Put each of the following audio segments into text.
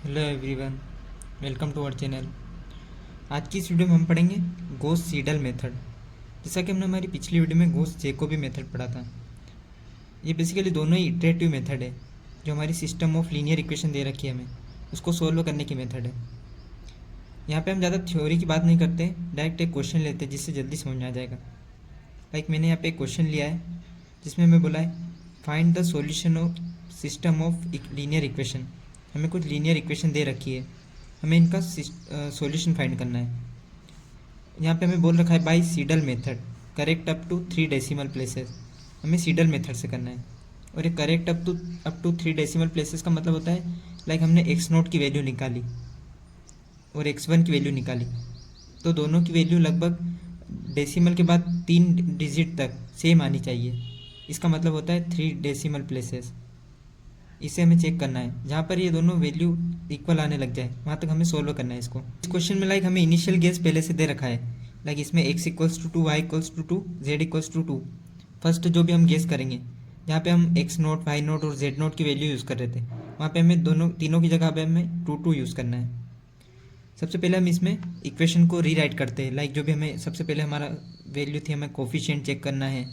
Hello everyone, welcome to our channel. आज की इस वीडियो में हम पढ़ेंगे गॉस सीडल मेथड। जैसा कि हमने हमारी पिछली वीडियो में गॉस जैकोबी मेथड पढ़ा था। ये बेसिकली दोनों ही इटरेटिव मेथड है। जो हमारी सिस्टम ऑफ लीनियर इक्वेशन दे रखी है हमें, उसको सोल्व करने की मेथड है। यहाँ पे हम ज़्यादा थ्योरी की बात नहीं करते, डायरेक्ट एक क्वेश्चन लेते हैं जिससे जल्दी समझ में आ जाएगा। लाइक मैंने यहाँ पे एक क्वेश्चन लिया है जिसमें हमें बोला है find the solution of system of linear equation. हमें कुछ लीनियर इक्वेशन दे रखी है, हमें इनका सॉल्यूशन फाइंड करना है। यहाँ पे हमें बोल रखा है by Seidel method correct up to 3 decimal places. हमें सीडल मेथड से करना है। और ये correct up to 3 decimal places का मतलब होता है लाइक हमने एक्स नोट की वैल्यू निकाली और एक्स वन की वैल्यू निकाली, तो दोनों की वैल्यू लगभग डेसिमल के बाद 3 डिजिट तक सेम आनी चाहिए। इसका मतलब होता है 3 डेसिमल प्लेसेस। इसे हमें चेक करना है, जहाँ पर ये दोनों वैल्यू इक्वल आने लग जाए वहाँ तक हमें सोल्व करना है इसको। इस क्वेश्चन में लाइक हमें इनिशियल गेस पहले से दे रखा है। लाइक इसमें x equals to 2, y equals to 2, z equals to 2। First जो भी हम गेस करेंगे, जहाँ पे हम एक्स नोट, वाई नोट और जेड नोट की वैल्यू यूज़ कर रहे थे, वहाँ पे हमें तीनों की जगह पे हमें 2 यूज़ करना है। सबसे पहले हम इसमें इक्वेशन को रीराइट करते हैं। लाइक जो भी हमें सबसे पहले हमारा वैल्यू थी, हमें कोफिशिएंट चेक करना है,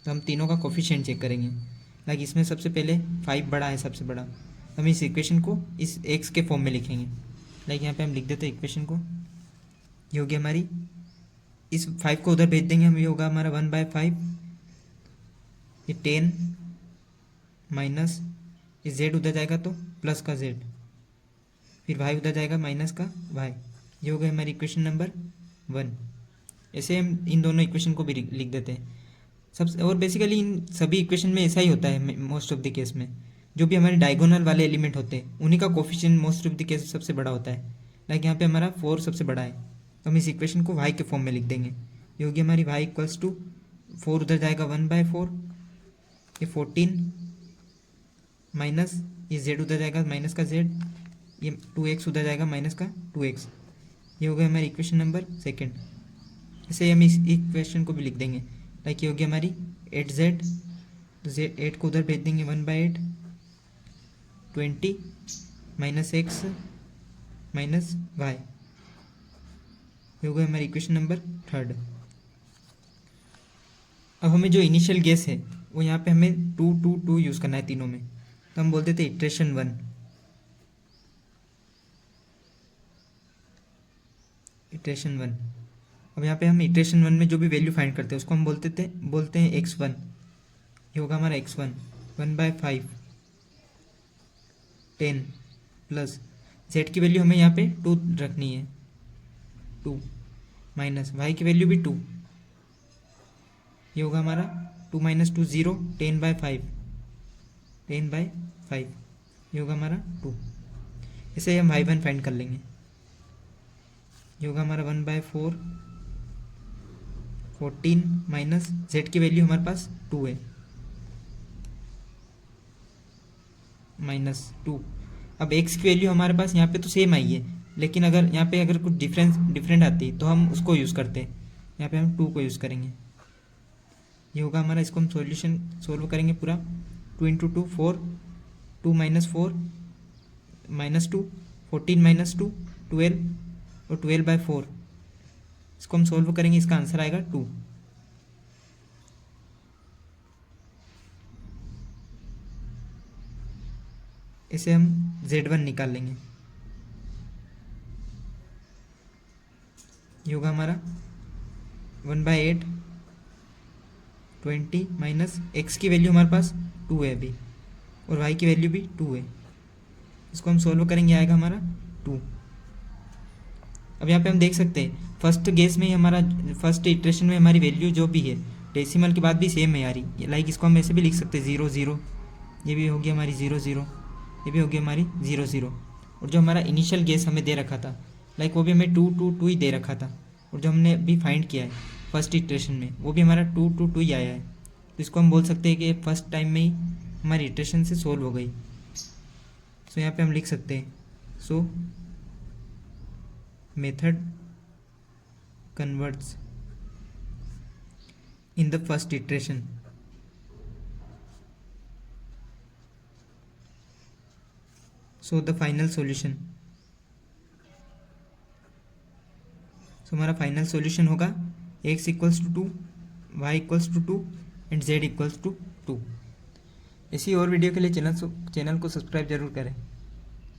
तो हम तीनों का कोफिशिएंट चेक करेंगे। लाइक इसमें सबसे पहले 5 बड़ा है, सबसे बड़ा। हम इस इक्वेशन को इस एक्स के फॉर्म में लिखेंगे। लाइक यहाँ पे हम लिख देते हैं इक्वेशन को, ये होगी हमारी, इस 5 को उधर भेज देंगे हम, ये होगा हमारा 1/5, ये 10 माइनस ये जेड उधर जाएगा तो प्लस का जेड, फिर वाई उधर जाएगा माइनस का वाई। ये हो गई हमारी इक्वेशन नंबर 1। ऐसे हम इन दोनों इक्वेशन को भी लिख देते हैं सब। और बेसिकली इन सभी इक्वेशन में ऐसा ही होता है मोस्ट ऑफ द केस में। जो भी हमारे डायगोनल वाले एलिमेंट होते हैं उन्हीं का coefficient most of the case सबसे बड़ा होता है। लाइक यहाँ पे हमारा 4 सबसे बड़ा है, तो हम इस इक्वेशन को वाई के फॉर्म में लिख देंगे। ये होगी हमारी वाई इक्वल्स टू 4 उधर जाएगा 1/4, ये 14 माइनस ये जेड उधर जाएगा माइनस का जेड, ये 2x उधर जाएगा माइनस का 2x। ये हो गया हमारी इक्वेशन नंबर 2। ऐसे हम इस इक्वेशन को भी लिख देंगे। लाइक ये होगी हमारी 8z, तो जेड 8 को उधर भेज देंगे 1/8, 20 माइनस एक्स माइनस वाई। ये हो गया हमारी इक्वेशन नंबर 3। अब हमें जो इनिशियल गेस है वो यहाँ पे हमें 2 2 2 यूज़ करना है तीनों में, तो हम बोलते थे इटरेशन 1। इटरेशन 1। अब यहाँ पे हम इटरेशन 1 में जो भी वैल्यू फाइंड करते हैं उसको हम बोलते हैं x1। ये होगा हमारा x1 1/5, 10 प्लस z की वैल्यू हमें यहाँ पे 2 रखनी है, 2 माइनस y की वैल्यू भी 2। ये होगा हमारा 2 माइनस 2 0, 10/5, 10/5। ये होगा हमारा 2। इसे हम y1 फाइंड कर लेंगे। ये होगा हमारा 1/4, 14 माइनस z की वैल्यू हमारे पास 2 है, -2। अब x की वैल्यू हमारे पास यहाँ पे तो सेम आई है, लेकिन अगर यहाँ पे अगर कुछ डिफरेंट आती तो हम उसको यूज़ करते हैं। यहाँ पे हम 2 को यूज़ करेंगे। ये होगा हमारा, इसको हम सोल्व करेंगे पूरा। 2 इंटू 2 4, 2 माइनस 4 -2, 14 माइनस 2 12, और 12/4। इसको हम सोल्व करेंगे, इसका आंसर आएगा 2। इसे हम z1 निकाल लेंगे। ये होगा हमारा 1/8, 20 माइनस x की वैल्यू हमारे पास 2 है अभी, और y की वैल्यू भी 2 है। इसको हम सोल्व करेंगे, आएगा हमारा 2। अब यहाँ पे हम देख सकते हैं फर्स्ट गेस में ही हमारा, फर्स्ट इटरेशन में हमारी वैल्यू जो भी है डेसिमल के बाद भी सेम है यारी। लाइक इसको हम ऐसे भी लिख सकते हैं 0 0, ये भी होगी हमारी 0 0, ये भी होगी हमारी 0 0। और जो हमारा इनिशियल गेस हमें दे रखा था, लाइक वो भी हमें 2 2 2 ही दे रखा था। और जो हमने अभी फाइंड किया है फर्स्ट इटरेशन में, वो भी हमारा 2 2 2 ही आया है। तो इसको हम बोल सकते हैं कि फर्स्ट टाइम में ही हमारी इटरेशन से सोल्व हो गई। सो यहाँ पे हम लिख सकते हैं, so method converts in the first iteration. So the final solution so हमारा फाइनल सॉल्यूशन होगा x equals to 2, y equals to 2 and z equals to 2। ऐसी और वीडियो के लिए चैनल को सब्सक्राइब जरूर करें।